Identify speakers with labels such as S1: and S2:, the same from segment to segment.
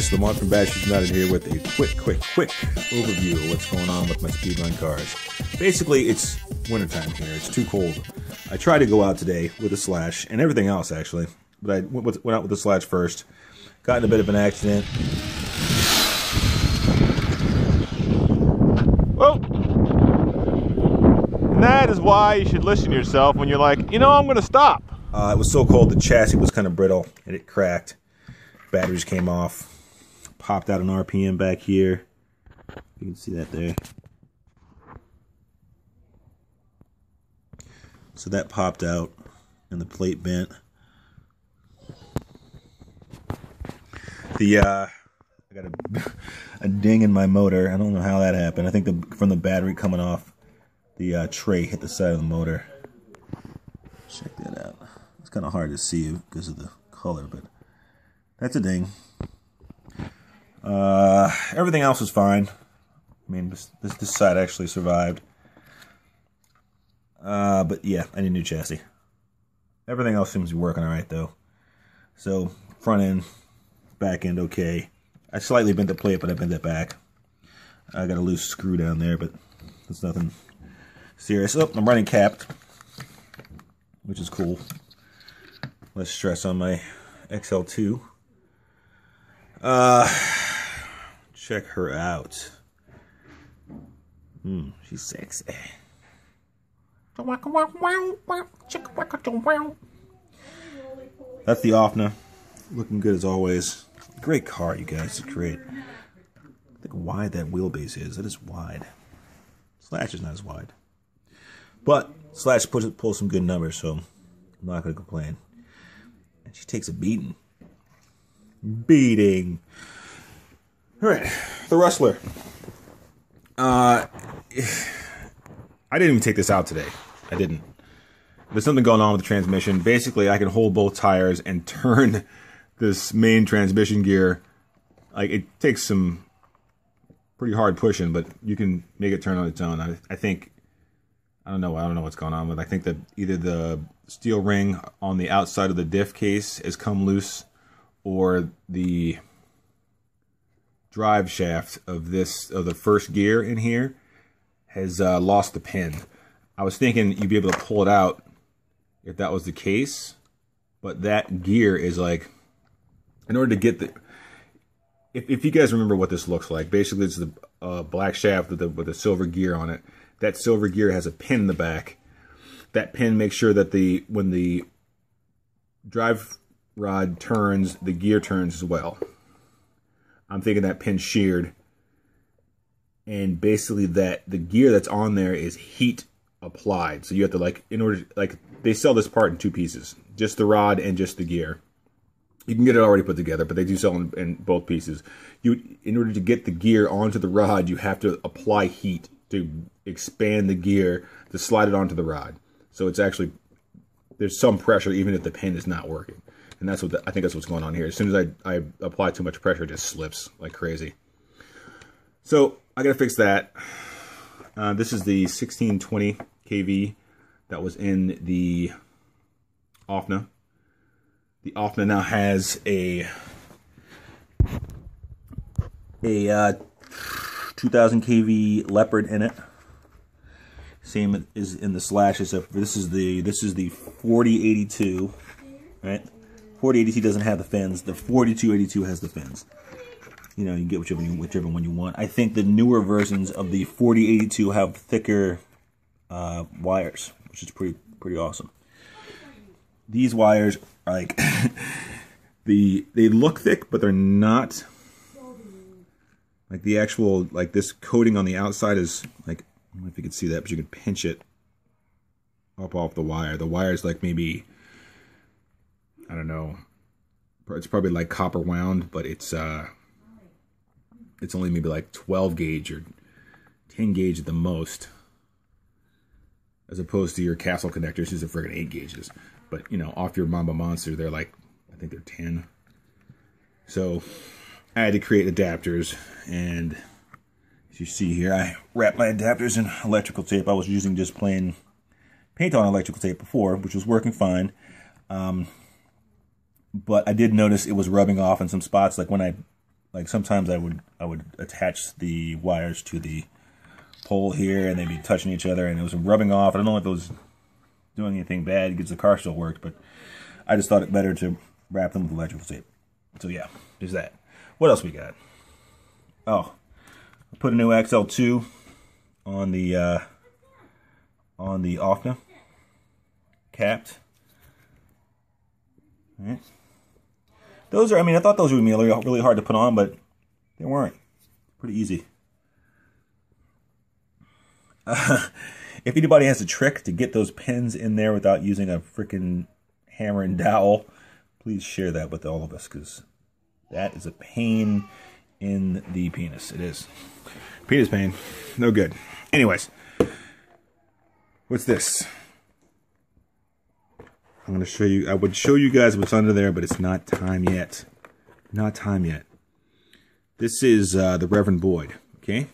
S1: guys, Lamont from Bashers United here with a quick overview of what's going on with my speedrun cars. Basically, it's wintertime here. It's too cold. I tried to go out today with a Slash, and everything else actually, but I went out with the Slash first. Got in a bit of an accident.
S2: Whoa! And that is why you should listen to yourself when you're like, you know, I'm going to stop.
S1: It was so cold, the chassis was kind of brittle, and it cracked. Batteries came off. Popped out an RPM back here. You can see that there. So that popped out, and the plate bent. I got a ding in my motor. I don't know how that happened. I think from the battery coming off the tray hit the side of the motor. Check that out. It's kind of hard to see because of the color, but that's a ding. Everything else was fine. I mean, this side actually survived. But yeah, I need a new chassis. Everything else seems to be working alright though. So, front end, back end okay. I slightly bent the plate, but I bent it back. I got a loose screw down there, but it's nothing serious. Oh, I'm running capped, which is cool. Less stress on my XL2. Check her out. She's sexy. That's the Offna. Looking good as always. Great car, you guys. It's great. Look how wide that wheelbase is. That is wide. Slash is not as wide. But Slash pulls some good numbers, so I'm not going to complain. And she takes a beating. Alright, the Rustler. I didn't even take this out today. I didn't. There's something going on with the transmission. Basically, I can hold both tires and turn this main transmission gear. Like, it takes some pretty hard pushing, but you can make it turn on its own. I think, I don't know what's going on with it. I think that either the steel ring on the outside of the diff case has come loose, or the drive shaft of the first gear in here has lost the pin. I was thinking you'd be able to pull it out if that was the case, but that gear is like, in order to get the, if you guys remember what this looks like, basically it's the black shaft with the silver gear on it. That silver gear has a pin in the back. That pin makes sure that when the drive rod turns, the gear turns as well. I'm thinking that pin's sheared, and basically the gear that's on there is heat applied. So you have to they sell this part in two pieces, just the rod and just the gear. You can get it already put together, but they do sell in both pieces. In order to get the gear onto the rod, you have to apply heat to expand the gear to slide it onto the rod. So it's actually, there's some pressure even if the pin is not working. And that's what I think that's what's going on here. As soon as I apply too much pressure, it just slips like crazy. So I gotta fix that. This is the 1620 kV that was in the Offna. The Offna now has a 2000 kV Leopard in it. Same as in the Slash, except this is the 4082, right? 4082 doesn't have the fins. The 4282 has the fins. You know, you can get whichever one you want. I think the newer versions of the 4082 have thicker wires, which is pretty awesome. These wires are like they look thick, but they're not. Like the actual, like this coating on the outside is like, I don't know if you can see that, but you can pinch it up off the wire. The wire is like maybe, I don't know, it's probably like copper wound, but it's only maybe like 12 gauge or 10 gauge at the most, as opposed to your Castle connectors, who's a friggin' 8 gauges. But you know, off your Mamba Monster, they're like, I think they're 10. So I had to create adapters, and as you see here, I wrapped my adapters in electrical tape. I was using just plain paint-on electrical tape before, which was working fine. But I did notice it was rubbing off in some spots, like when I like sometimes I would attach the wires to the pole here, and they'd be touching each other, and it was rubbing off. I don't know if it was doing anything bad because the car still worked, but I just thought it better to wrap them with electrical tape. So yeah, there's that. What else we got? Oh, I put a new XL2 on the OFNA, capped. All right. Those are, I mean, I thought those would be really hard to put on, but they weren't. Pretty easy. If anybody has a trick to get those pins in there without using a freaking hammer and dowel, please share that with all of us, because that is a pain in the penis. It is. Penis pain. No good. Anyways. What's this? I'm going to show you. I would show you guys what's under there, but it's not time yet. Not time yet. This is the Reverend Boyd. Okay?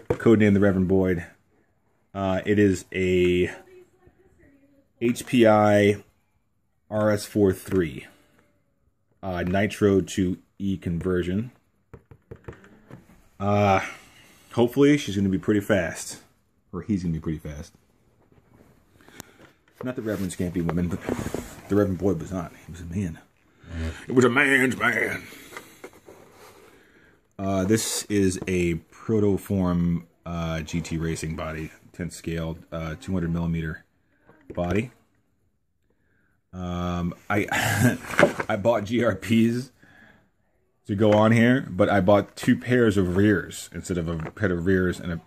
S1: Codename the Reverend Boyd. It is a HPI RS43 Nitro to E conversion. Hopefully she's going to be pretty fast. Or he's going to be pretty fast. Not that Reverends can't be women, but the Reverend Boyd was not. He was a man. It was a man's man. This is a Protoform GT Racing body, 10th scale, 200 millimeter body. I bought GRPs to go on here, but I bought 2 pairs of rears instead of a pair of rears and a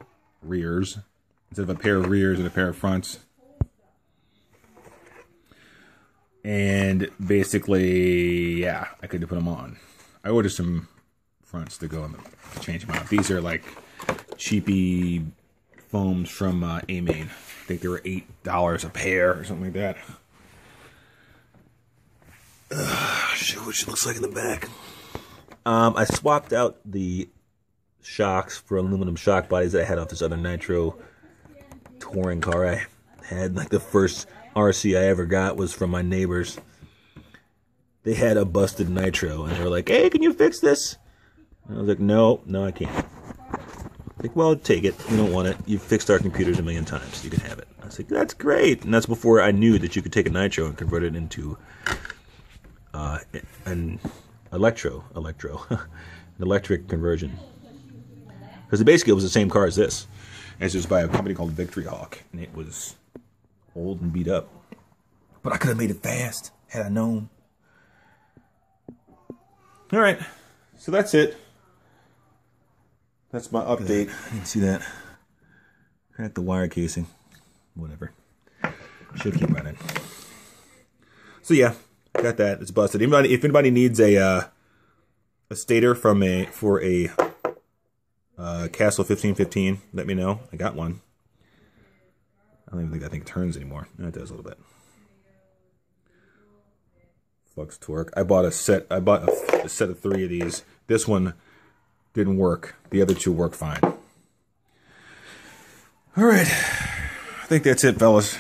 S1: instead of a pair of rears and a pair of fronts. And basically, yeah, I couldn't put them on. I ordered some fronts to go on them, to change them out. These are like cheapy foams from A-Main. I think they were $8 a pair or something like that. Show what she looks like in the back. I swapped out the shocks for aluminum shock bodies that I had off this other Nitro touring car I had. Like the first RC I ever got was from my neighbors. They had a busted Nitro, and they were like, "Hey, can you fix this?" And I was like, no, I can't. Like, well, take it. You don't want it. You've fixed our computers a million times. You can have it. I was like, that's great. And that's before I knew that you could take a Nitro and convert it into an electric conversion. Because basically it was the same car as this. As it was by a company called Victory Hawk. And it was old and beat up. But I could have made it fast had I known. Alright. So that's it. That's my update. You can see that. Cracked the wire casing. Whatever. Should keep running. So yeah, got that. It's busted. If anybody needs a stator for a Castle 1515, let me know. I got one. I don't even think that thing turns anymore. No, it does a little bit. Flux torque. I bought a set of 3 of these. This one didn't work. The other 2 work fine. All right. I think that's it, fellas.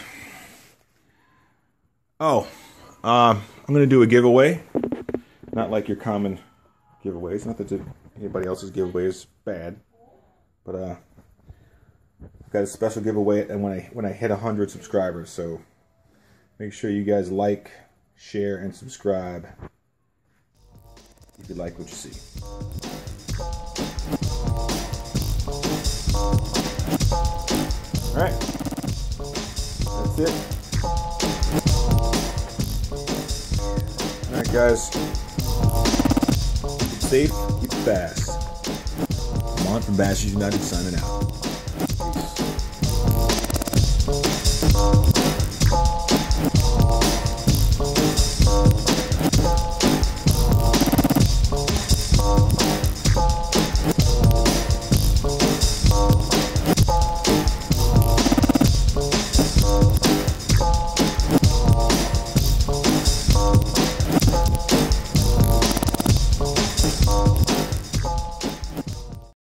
S1: Oh, I'm going to do a giveaway. Not like your common giveaways. Not that anybody else's giveaway is bad. But I've got a special giveaway and when I hit 100 subscribers. So make sure you guys like, share, and subscribe if you like what you see. Alright. That's it. Alright, guys. Keep it safe, keep it fast. Come on from Bashers United signing out.